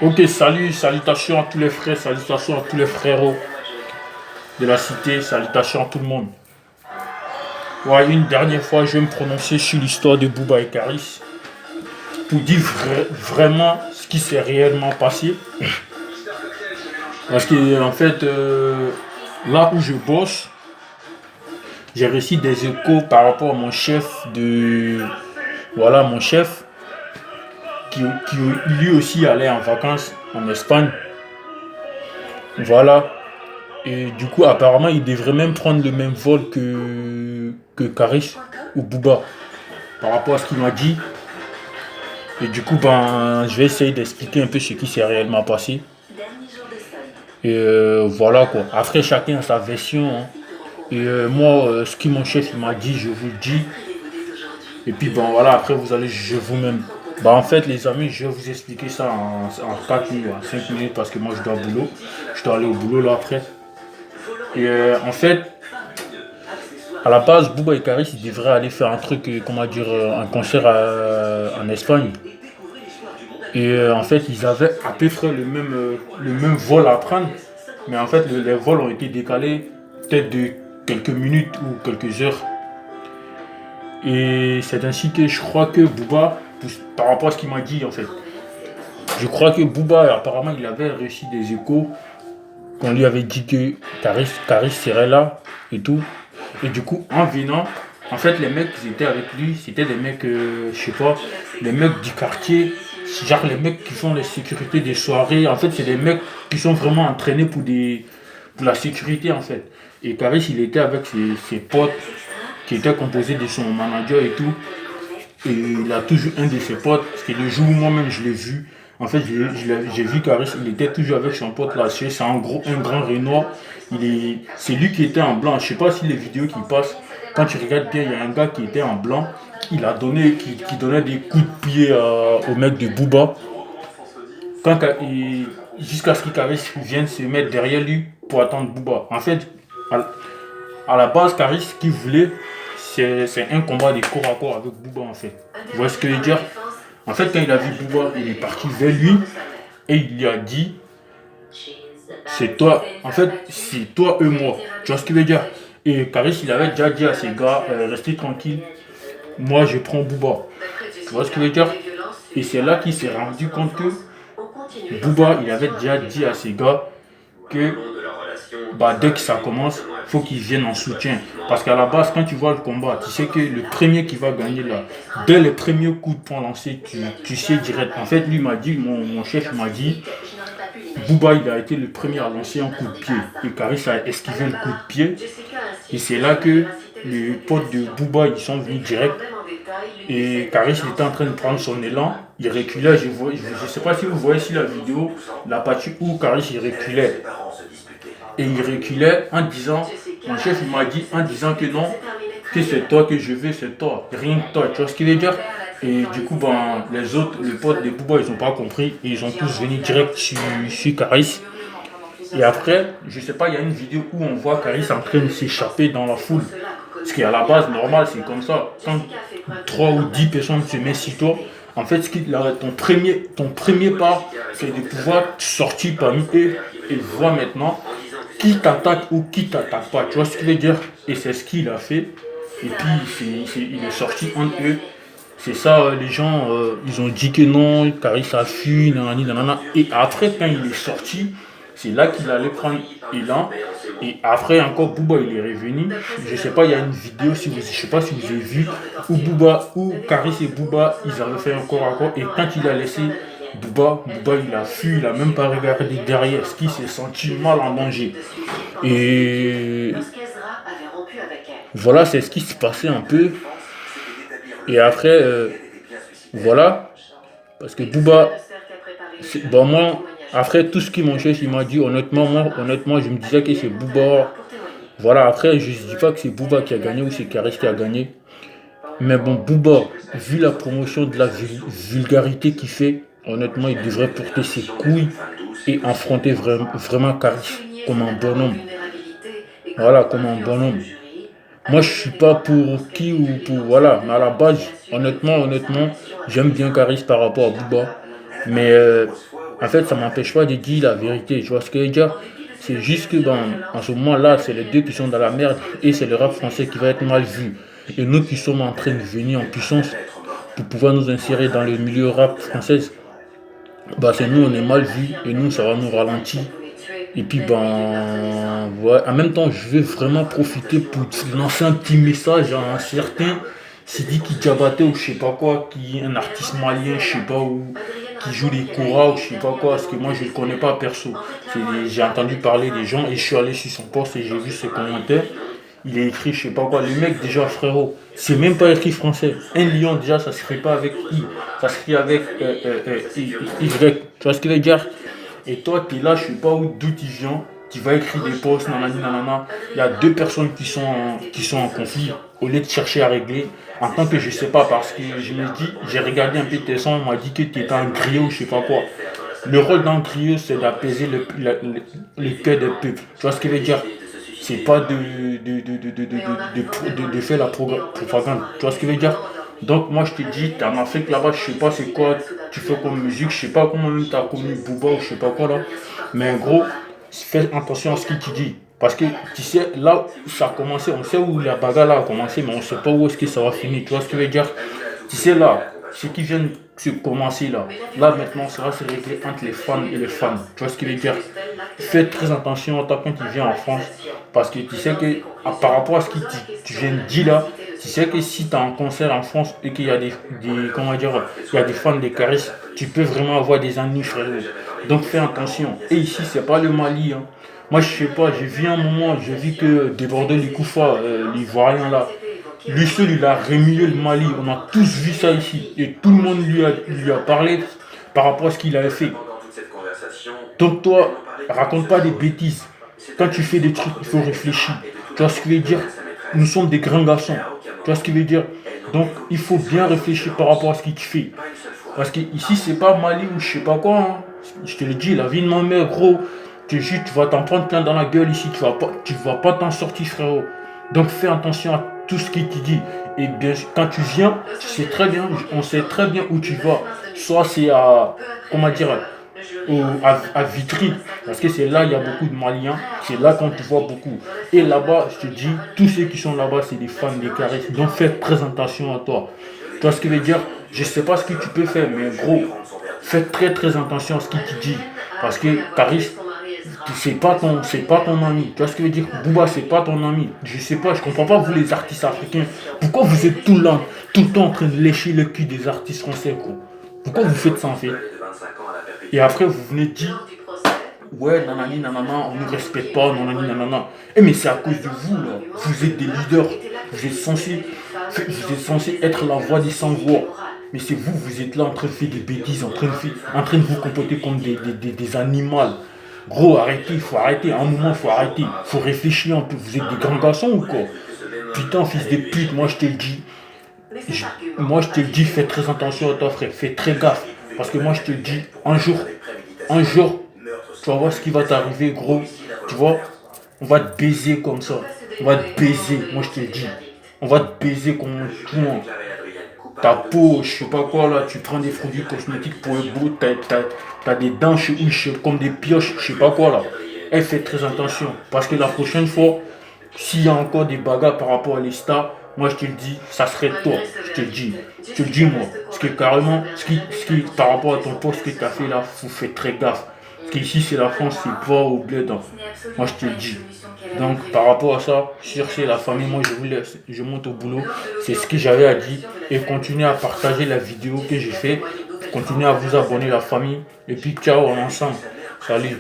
Ok, salut, salutations à tous les frères, salutations à tous les frérots de la cité, salutations à tout le monde. Ouais, une dernière fois, je vais me prononcer sur l'histoire de Booba et Karis pour dire vraiment ce qui s'est réellement passé. Parce que, en fait, là où je bosse, j'ai reçu des échos par rapport à mon chef de. Voilà, mon chef qui lui aussi allait en vacances en Espagne. Voilà. Et du coup, apparemment, il devrait même prendre le même vol que Karis ou Booba par rapport à ce qu'il m'a dit. Et du coup, ben, je vais essayer d'expliquer un peu ce qui s'est réellement passé. Et voilà quoi. Après, chacun a sa version, hein. Et moi, ce que mon chef il m'a dit, je vous le dis. Et puis, ben voilà, après, vous allez juger vous-même. Bah, en fait, les amis, je vais vous expliquer ça en 4 minutes, en 5 minutes, parce que moi, je dois au boulot. Je dois aller au boulot là après. Et en fait, à la base, Booba et Karis, ils devraient aller faire un truc, comment dire, un concert en Espagne. Et en fait, ils avaient à peu près le même vol à prendre. Mais en fait, les vols ont été décalés peut-être de quelques minutes ou quelques heures. Et c'est ainsi que je crois que Booba, par rapport à ce qu'il m'a dit en fait, je crois que Booba, apparemment, il avait reçu des échos qu'on lui avait dit que Karis serait là et tout. Et du coup, en venant, en fait, les mecs qui étaient avec lui, c'était des mecs, je sais pas, les mecs du quartier, genre les mecs qui font les sécurités des soirées. En fait, c'est des mecs qui sont vraiment entraînés pour la sécurité, en fait. Et Karis, il était avec ses potes qui étaient composés de son manager et tout. Et il a toujours un de ses potes, parce que le jour où moi-même je l'ai vu, en fait, j'ai vu Karis, il était toujours avec son pote là, c'est un grand Renoir. C'est lui qui était en blanc. Je sais pas si les vidéos qui passent, quand tu regardes bien, il y a un gars qui était en blanc, qui donnait des coups de pied au mec de Booba, jusqu'à ce que Karis vienne se mettre derrière lui pour attendre Booba. En fait, à, à la base, Karis, ce qu'il voulait, c'est un combat de corps à corps avec Booba en fait. Vous voyez ce que je veux dire? En fait, quand il a vu Booba, il est parti vers lui et il lui a dit, c'est toi, en fait, c'est toi et moi. Tu vois ce qu'il veut dire? Et Karis, il avait déjà dit à ses gars, restez tranquille, moi je prends Booba. Tu vois ce qu'il veut dire? Et c'est là qu'il s'est rendu compte que Booba, il avait déjà dit à ses gars que bah, dès que ça commence, il faut qu'ils viennent en soutien. Parce qu'à la base, quand tu vois le combat, tu sais que le premier qui va gagner là, dès les premiers coups de poing lancés, tu sais direct. En fait, lui m'a dit, mon chef m'a dit, Booba il a été le premier à lancer un coup de pied. Et Karis a esquivé le coup de pied. Et c'est là que les potes de Booba ils sont venus direct. Et Karis il était en train de prendre son élan. Il reculait. Je ne sais pas si vous voyez ici la vidéo, la partie où Karis il reculait. Et il reculait en disant, mon chef il m'a dit en disant que non, que c'est toi que je veux, c'est toi, rien que toi, tu vois ce qu'il veut dire. Et du coup, ben, les autres, les potes des Booba, ils n'ont pas compris et ils ont tous venu direct sur Karis. Et après, je sais pas, il y a une vidéo où on voit Karis en train de s'échapper dans la foule. Ce qui est à la base normal, c'est comme ça. Quand 3 ou 10 personnes se mettent sur toi, en fait, ton premier pas, c'est de pouvoir sortir parmi eux et voir maintenant qui t'attaque ou qui t'attaque pas. Tu vois ce qu'il veut dire? Et c'est ce qu'il a fait. Et puis, il est sorti entre eux. C'est ça, les gens, ils ont dit que non, Karis a fui, nanani, nanana. Et après, quand il est sorti, c'est là qu'il allait prendre élan. Et après, encore, Booba, il est revenu. Je sais pas, il y a une vidéo, je sais pas si vous avez vu, où Karis et Booba, ils avaient fait un corps à corps. Et quand il a laissé Booba, il a fui, il a même pas regardé derrière, ce qui s'est senti mal en danger. Et voilà, c'est ce qui se passait un peu. Et après, voilà, parce que Booba, bon, moi, après tout ce qu'il m'a fait, il m'a dit, honnêtement, je me disais que c'est Booba. Voilà, après, je ne dis pas que c'est Booba qui a gagné ou c'est Karis qui a gagné. Mais bon, Booba, vu la promotion de la vulgarité qu'il fait, honnêtement, il devrait porter ses couilles et affronter vraiment Karis comme un bonhomme. Voilà, comme un bonhomme. Moi, je suis pas pour qui ou pour. Voilà, mais à la base, honnêtement, j'aime bien Karis par rapport à Booba. Mais En fait, ça m'empêche pas de dire la vérité. Tu vois ce que je veux dire? C'est juste que en ce moment-là, c'est les deux qui sont dans la merde et c'est le rap français qui va être mal vu. Et nous qui sommes en train de venir en puissance pour pouvoir nous insérer dans le milieu rap français, bah c'est nous, on est mal vu et nous, ça va nous ralentir. Et puis, ouais. En même temps, je veux vraiment profiter pour lancer un petit message à un certain Sidiki Diabaté ou je sais pas quoi, qui est un artiste malien, je sais pas où, qui joue des koras ou je sais pas quoi, parce que moi je le connais pas perso. J'ai entendu parler des gens et je suis allé sur son post et j'ai vu ses commentaires. Il est écrit, je sais pas quoi. Le mec, déjà, frérot, c'est même pas écrit français. Un lion, déjà, ça se fait pas avec I. Ça se fait avec Y. Tu vois ce qu'il veut dire? Et toi, tu es là, je sais pas d'où tu viens. Tu vas écrire des posts, nanani, nanana. Il y a deux personnes qui sont en conflit. Au lieu de chercher à régler, en tant que je sais pas, parce que je me dis, j'ai regardé un peu tes sons, on m'a dit que tu étais un griot, je sais pas quoi. Le rôle d'un griot, c'est d'apaiser le cœur des peuples. Tu vois ce qu'il veut dire? C'est pas de faire la propagande. Tu vois ce qu'il veut dire? Donc moi je te dis, t'es en Afrique là-bas, je sais pas c'est quoi tu fais comme musique, je sais pas comment même t'as connu Booba ou je sais pas quoi là. Mais en gros, fais attention à ce que tu dis. Parce que tu sais, là où ça a commencé, on sait où la bagarre là a commencé, mais on sait pas où est-ce que ça va finir. Tu vois ce que je veux dire? Tu sais là, ce qui vient de se commencer là, là maintenant ça va se régler entre les fans et les fans. Tu vois ce que je veux dire? Fais très attention toi quand tu viens en France. Parce que tu sais que par rapport à ce que tu viens de dire là, tu sais que si tu as un concert en France et qu'il y a comment dire, il y a des fans des Caris, tu peux vraiment avoir des ennuis, frérot. Donc fais attention. Et ici, c'est pas le Mali. Hein. Moi, je sais pas, j'ai vu un moment, j'ai vu que Débordé Likoufa, l'Ivoirien là, lui seul, il a remué le Mali. On a tous vu ça ici. Et tout le monde lui a parlé par rapport à ce qu'il avait fait. Donc toi, raconte pas des bêtises. Quand tu fais des trucs, il faut réfléchir. Tu vois ce qu'il veut dire? Nous sommes des grands garçons. Tu vois ce qu'il veut dire? Donc il faut bien réfléchir par rapport à ce que tu fais. Parce que ici, c'est pas Mali ou je sais pas quoi. Hein. Je te le dis, la vie de ma mère, gros. Tu vas t'en prendre plein dans la gueule ici. Tu vas pas t'en sortir, frérot. Donc fais attention à tout ce qui te dit. Et bien, quand tu viens, tu sais très bien, on sait très bien où tu vas. Soit c'est à, comment dire, à Vitry, parce que c'est là il y a beaucoup de Maliens, c'est là qu'on te voit beaucoup. Et là-bas, je te dis, tous ceux qui sont là-bas, c'est des fans des Caris. Donc fais très attention à toi. Tu vois ce que je veux dire? Je sais pas ce que tu peux faire, mais gros, fais très très attention à ce qu'il te dit. Parce que Caris, c'est pas ton ami. Tu vois ce que je veux dire? Booba, c'est pas ton ami. Je sais pas, je comprends pas vous les artistes africains. Pourquoi vous êtes tout le temps en train de lécher le cul des artistes français, gros? Pourquoi vous faites ça en fait? Et après vous venez dire, ouais, nanani, nanana, on ne nous respecte pas, nanani, nanana. Eh mais c'est à cause de vous là. Vous êtes des leaders. Vous êtes censé être la voix des sans-voix. Mais c'est vous, vous êtes là en train de faire des bêtises, en train de vous comporter comme des animaux. Gros, arrêtez, il faut arrêter. À un moment, il faut arrêter. Il faut réfléchir un peu. Vous êtes des grands garçons ou quoi? Putain, fils de pute, moi je te le dis. Moi je te le dis, fais très attention à toi, frère. Fais très gaffe. Parce que moi je te le dis, un jour, tu vas voir ce qui va t'arriver, gros. Tu vois, on va te baiser comme ça. On va te baiser, moi je te le dis. On va te baiser comme un point. Ta peau, je sais pas quoi là, tu prends des produits cosmétiques pour être beau, t'as des dents comme des pioches, je sais pas quoi là. Elle fait très attention. Parce que la prochaine fois, s'il y a encore des bagarres par rapport à les stars, moi je te le dis, ça serait toi, je te le dis. Je te le dis moi. Parce que carrément, par rapport à ton poste que tu as fait là, faut faire très gaffe. Parce qu'ici c'est la France, c'est pas au bled. Hein. Moi je te le dis. Donc par rapport à ça, chercher la famille, moi je vous laisse, je monte au boulot. C'est ce que j'avais à dire. Et continuez à partager la vidéo que j'ai fait. Continuez à vous abonner la famille. Et puis ciao, on est ensemble. Salut.